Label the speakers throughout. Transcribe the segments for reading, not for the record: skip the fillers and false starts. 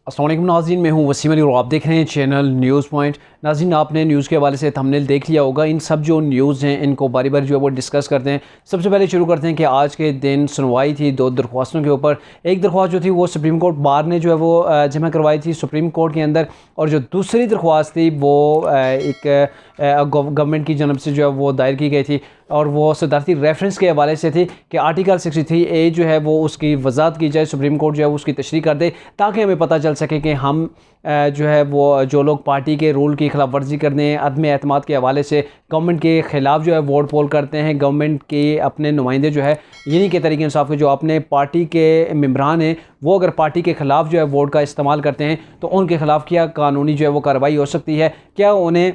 Speaker 1: अस्सलाम वालेकुम नाज़रीन, मैं हूं वसीम अली और आप देख रहे हैं चैनल न्यूज़ पॉइंट। नाज़रीन, आपने न्यूज़ के हवाले से थंबनेल देख लिया होगा। इन सब जो न्यूज़ हैं इनको बारी बारी जो है वो डिस्कस करते हैं। सबसे पहले शुरू करते हैं कि आज के दिन सुनवाई थी दो दरख्वास्तों के ऊपर। एक दरख्वास्त जो थी वो सुप्रीम कोर्ट बार ने जो है वो जमा करवाई थी सुप्रीम कोर्ट के अंदर, और जो दूसरी दरख्वास्त थी वो एक गवर्नमेंट की जानब से जो है वो दायर की गई थी, और वो सदारती रेफरेंस के हवाले से थी कि आर्टिकल 63A जो है वो उसकी वजाहत की जाए, सुप्रीम कोर्ट जो है उसकी तशरीह कर दे, ताकि हमें पता चल सके कि हम जो है वो जो लोग पार्टी के रूल की खिलाफ वर्जी करते हैं, अदम एतमाद के हवाले से गवर्नमेंट के ख़िलाफ़ जो है वोट पोल करते हैं, गवर्नमेंट के अपने नुमाइंदे जो है यही के तरीके इंसाफ के जो अपने पार्टी के मेम्बरान हैं, वो अगर पार्टी के ख़िलाफ़ जो है वोट का इस्तेमाल करते हैं तो उनके ख़िलाफ़ क्या कानूनी जो है वो कार्रवाई हो सकती है। क्या उन्हें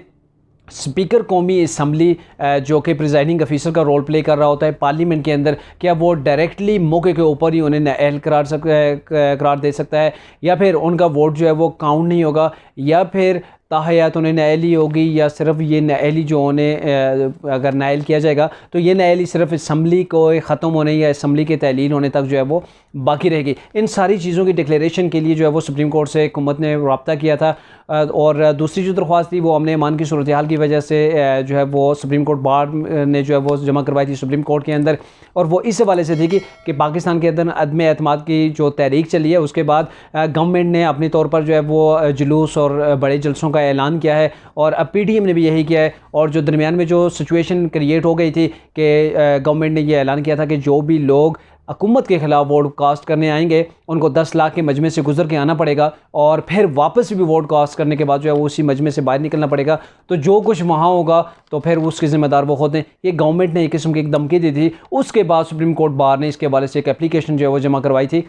Speaker 1: स्पीकर कौमी असम्बली जो कि प्रिजाइडिंग अफीसर का रोल प्ले कर रहा होता है पार्लियामेंट के अंदर, क्या वो डायरेक्टली मौके के ऊपर ही उन्हें नाअहल करार दे सकता है, या फिर उनका वोट जो है वो काउंट नहीं होगा, या फिर ताहयात उन्हें नाअहली होगी, या सिर्फ ये नाअहली जो उन्हें अगर नाअहल किया जाएगा तो ये नाअहली सिर्फ असम्बली को ख़त्म होने या असम्बली के तहलील होने तक जो है वो बाकी रहेगी। इन सारी चीज़ों की डिक्लेरेशन के लिए जो है वो सुप्रीम कोर्ट से हुकूमत ने रब्ता किया था। और दूसरी जो दरख्वास्त थी वो अमन ईमान की सूरत हाल की वजह से जो है वो सुप्रीम कोर्ट बार ने जो है वो जमा करवाई थी सुप्रीम कोर्ट के अंदर, और वो इस हवाले से थी कि पाकिस्तान के अंदर अदम एतमाद की जो तहरीक चली है उसके बाद गवर्नमेंट ने अपने तौर पर जो है वो जुलूस और बड़े जलसों का ऐलान किया है, और अब PDM ने भी यही किया है। और जो दरमियान में जो सिचुएशन क्रिएट हो गई थी कि गवर्नमेंट ने यह ऐलान किया था कि जो भी लोग हुकूमत के ख़िलाफ़ वोट कास्ट करने आएंगे उनको 10 लाख के मजमे से गुजर के आना पड़ेगा, और फिर वापस भी वोट कास्ट करने के बाद जो है वो उसी मजमे से बाहर निकलना पड़ेगा। तो जो कुछ वहाँ होगा तो फिर उसके ज़िम्मेदार वो होते हैं। ये गवर्नमेंट ने एक किस्म की एक धमकी दी थी। उसके बाद सुप्रीम कोर्ट बार ने इसके हवाले से एक एप्लीकेशन जो है वो जमा करवाई थी,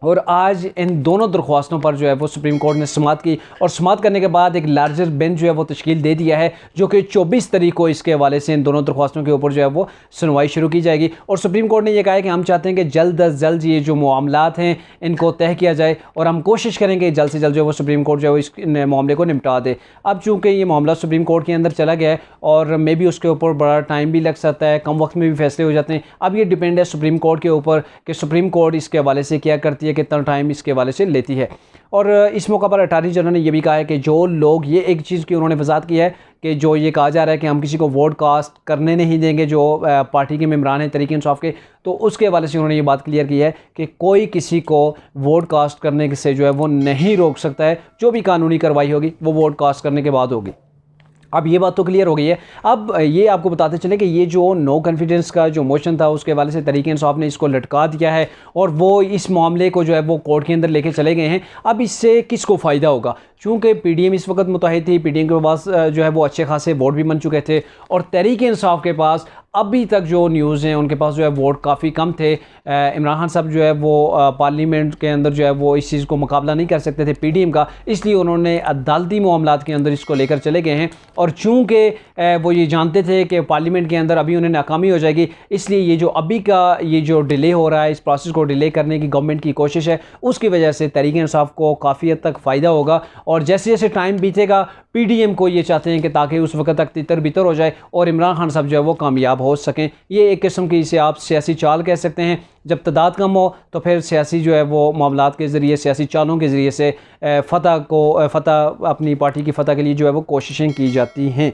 Speaker 1: और आज इन दोनों दरख्वास्तों पर जो है वो सुप्रीम कोर्ट ने समाअत की, और समाअत करने के बाद एक लार्जर बेंच जो है वो तश्कील दे दिया है, जो कि 24 तारीख को इसके हवाले से इन दोनों दरख्वास्तों के ऊपर जो है वो सुनवाई शुरू की जाएगी। और सुप्रीम कोर्ट ने यह कहा है कि हम चाहते हैं कि जल्द अज जल्द ये जो मामलात हैं इनको तय किया जाए, और हम कोशिश करेंगे जल्द से जल्द जो है वो सुप्रीम कोर्ट जो है इस मामले को निपटा दे। अब चूँकि ये मामला सुप्रीम कोर्ट के अंदर चला गया है और मे भी उसके ऊपर बड़ा टाइम भी लग सकता है, कम वक्त में भी फैसले हो जाते हैं। अब ये डिपेंड है सुप्रीम कोर्ट के ऊपर कि सुप्रीम कोर्ट इसके हवाले से क्या करती है, कितना टाइम इसके हवाले से लेती है। और इस मौका पर अटॉर्नी जनरल ने यह भी कहा है कि जो लोग, ये एक चीज़ की उन्होंने वजाहत की है कि जो ये कहा जा रहा है कि हम किसी को वोट कास्ट करने नहीं देंगे जो पार्टी के मेम्बरान हैं तहरीक इंसाफ के, तो उसके हवाले से उन्होंने ये बात क्लियर की है कि कोई किसी को वोट कास्ट करने से जो है वो नहीं रोक सकता है। जो भी कानूनी कार्रवाई होगी वो वोट कास्ट करने के बाद होगी। अब ये बात तो क्लियर हो गई है। अब ये आपको बताते चले कि ये जो नो कॉन्फिडेंस का जो मोशन था उसके हवाले से तहरीक इंसाफ ने इसको लटका दिया है, और वो इस मामले को जो है वो कोर्ट के अंदर लेके चले गए हैं। अब इससे किसको फ़ायदा होगा? चूँकि PDM इस वक्त मुतहद थी, PDM के पास जो है वो अच्छे खासे वोट भी बन चुके थे, और तहरीक इंसाफ के पास अभी तक जो न्यूज़ हैं उनके पास जो है वोट काफ़ी कम थे। इमरान खान साहब जो है वो पार्लियामेंट के अंदर जो है वो इस चीज़ को मुकाबला नहीं कर सकते थे PDM का, इसलिए उन्होंने अदालती मामलात के अंदर इसको लेकर चले गए हैं। और चूँकि वो ये जानते थे कि पार्लियामेंट के अंदर अभी उन्हें नाकामी हो जाएगी, इसलिए ये जो अभी का ये जो डिले हो रहा है, इस प्रोसेस को डिले करने की गवर्नमेंट की कोशिश है, उसकी वजह से तहरीक इंसाफ को काफ़ी हद तक फ़ायदा होगा। और जैसे जैसे टाइम बीतेगा PDM को ये चाहते हैं कि ताकि उस वक्त तक तितर बितर हो जाए और इमरान खान साहब जो है वो कामयाब हो सकें। ये एक किस्म की इसे आप सियासी चाल कह सकते हैं। जब तदाद कम हो तो फिर सियासी जो है वो मामलात के ज़रिए, सियासी चालों के ज़रिए से फ़तह अपनी पार्टी की फ़तह के लिए जो है वो कोशिशें की जाती हैं।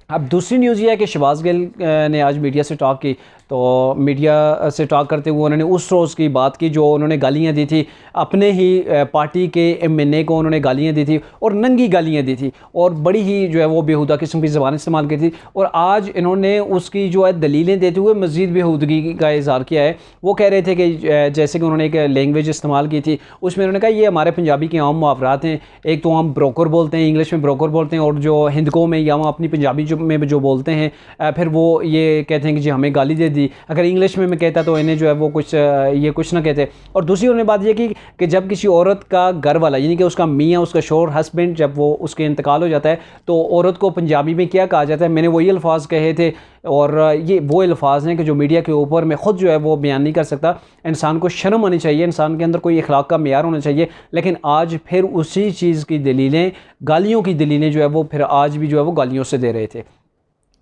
Speaker 1: अब दूसरी न्यूज़ ये है कि शहबाज गिल ने आज मीडिया से टॉक की, तो मीडिया से टॉक करते हुए उन्होंने उस रोज़ की बात की जो उन्होंने गालियाँ दी थी, अपने ही पार्टी के MNA को उन्होंने गालियाँ दी थी, और नंगी गालियाँ दी थी, और बड़ी ही जो है वो बेहुदा किस्म की ज़बान इस्तेमाल की थी। और आज इन्होंने उसकी जो है दलीलें देते हुए मज़ीद बेहूदगी का इज़हार किया है। वो कह रहे थे कि जैसे कि उन्होंने एक लैंग्वेज इस्तेमाल की थी, उसमें उन्होंने कहा ये हमारे पंजाबी के आम मुहावरात हैं। एक तो हम ब्रोकर बोलते हैं, इंग्लिश में ब्रोकर बोलते हैं, और जो हिंदकों में या हम अपनी पंजाबी में जो बोलते हैं फिर वो ये कहते हैं कि जी हमें गाली दे दी। अगर इंग्लिश में मैं कहता तो इन्हें जो है वो ये कुछ ना कहते। और दूसरी उन्होंने बात ये की कि जब किसी औरत का घर वाला, यानी कि उसका मियाँ, उसका शोहर, हस्बैंड, जब वो उसके इंतकाल हो जाता है तो औरत को पंजाबी में क्या कहा जाता है। मैंने वही अल्फाज कहे थे, और ये वो अल्फाज हैं कि जो मीडिया के ऊपर मैं ख़ुद जो है वो बयान नहीं कर सकता। इंसान को शर्म आनी चाहिए, इंसान के अंदर कोई अखलाक का मेयार होना चाहिए। लेकिन आज फिर उसी चीज़ की दलीलें, गालियों की दलीलें जो है वो फिर आज भी जो है वो गालियों से दे रहे थे।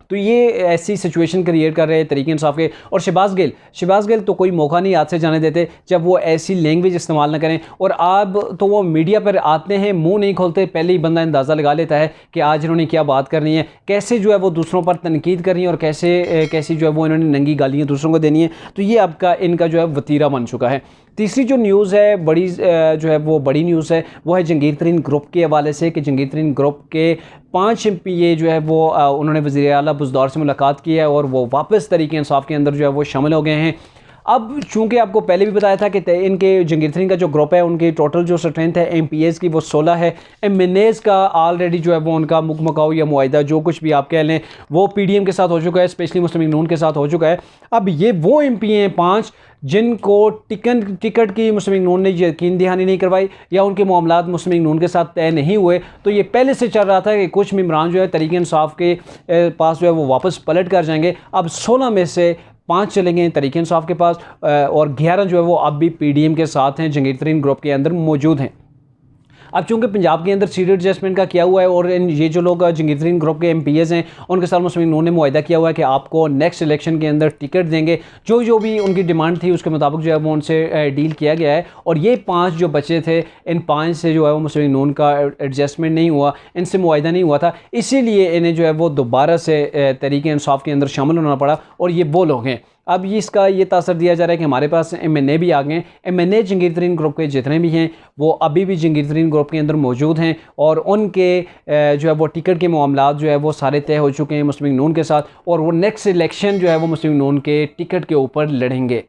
Speaker 1: तो ये ऐसी सिचुएशन क्रिएट कर रहे हैं तहरीक इंसाफ के। और शहबाज गिल तो कोई मौका नहीं हाथ से जाने देते जब वो ऐसी लैंग्वेज इस्तेमाल ना करें। और अब तो वो मीडिया पर आते हैं, मुंह नहीं खोलते, पहले ही बंदा अंदाज़ा लगा लेता है कि आज इन्होंने क्या बात करनी है, कैसे जो है वो दूसरों पर तनकीद करनी है और कैसी जो है वो इन्होंने नंगी गालियाँ दूसरों को देनी है। तो ये आपका इनका जो है वतीरा बन चुका है। तीसरी जो न्यूज़ है बड़ी जो है वो बड़ी न्यूज़ है, वो है जंगीर तरीन ग्रुप के हवाले से कि जंगीर तरीन ग्रुप के 5 MPA जो है वो उन्होंने वज़ीर आला बुज़दौर से मुलाकात की है और वो वापस तहरीक इंसाफ के अंदर जो है वो शामिल हो गए हैं। अब चूंकि आपको पहले भी बताया था कि इनके जंगीर तरीन का जो ग्रुप है उनकी टोटल जो स्ट्रेंथ है MPAs की वो 16 है। MNAs का ऑलरेडी जो है वो उनका मुकमकाऊ या मुआहिदा जो कुछ भी आप कह लें वो PDM के साथ हो चुका है, स्पेशली मुस्लिम लीग नून के साथ हो चुका है। अब ये वो MPA हैं 5 जिनको टिकट की मुस्लिम लीग नून ने यकीन दहानी नहीं करवाई या उनके मामलात मुस्लिम लीग नून के साथ तय नहीं हुए। तो ये पहले से चल रहा था कि कुछ मेंबरान जो है तहरीक इंसाफ के पास जो है वो वापस पलट कर जाएंगे। अब 16 में से 5 चलेंगे तहरीक इंसाफ के पास और 11 जो है वो अब भी PDM के साथ हैं, जंगीर तरीन ग्रुप के अंदर मौजूद हैं। अब चूंकि पंजाब के अंदर सीट एडजस्टमेंट का किया हुआ है और ये जो लोग जंगीर तरीन ग्रुप के MPAs हैं उनके साथ मुस्लिम लीग नून ने मुआहिदा किया हुआ है कि आपको नेक्स्ट इलेक्शन के अंदर टिकट देंगे, जो भी उनकी डिमांड थी उसके मुताबिक जो है वो उनसे डील किया गया है। और ये 5 जो बचे थे, इन 5 से जो है वो मुस्लिम लीग नून का एडजस्टमेंट नहीं हुआ, इनसे मुआहिदा नहीं हुआ था, इसीलिए इन्हें जो है वो दोबारा से तहरीक इंसाफ के अंदर शामिल होना पड़ा। और ये वो लोग हैं, अब इसका ये तासर दिया जा रहा है कि हमारे पास MNA भी आ गए। MNA जंगीर तरीन ग्रुप के जितने भी हैं वो अभी भी जंगीर तरीन ग्रुप के अंदर मौजूद हैं और उनके जो है वो टिकट के मामलात जो है वो सारे तय हो चुके हैं मुस्लिम लीग नून के साथ और वो नेक्स्ट इलेक्शन जो है वो मुस्लिम लीग नून के टिकट के ऊपर लड़ेंगे।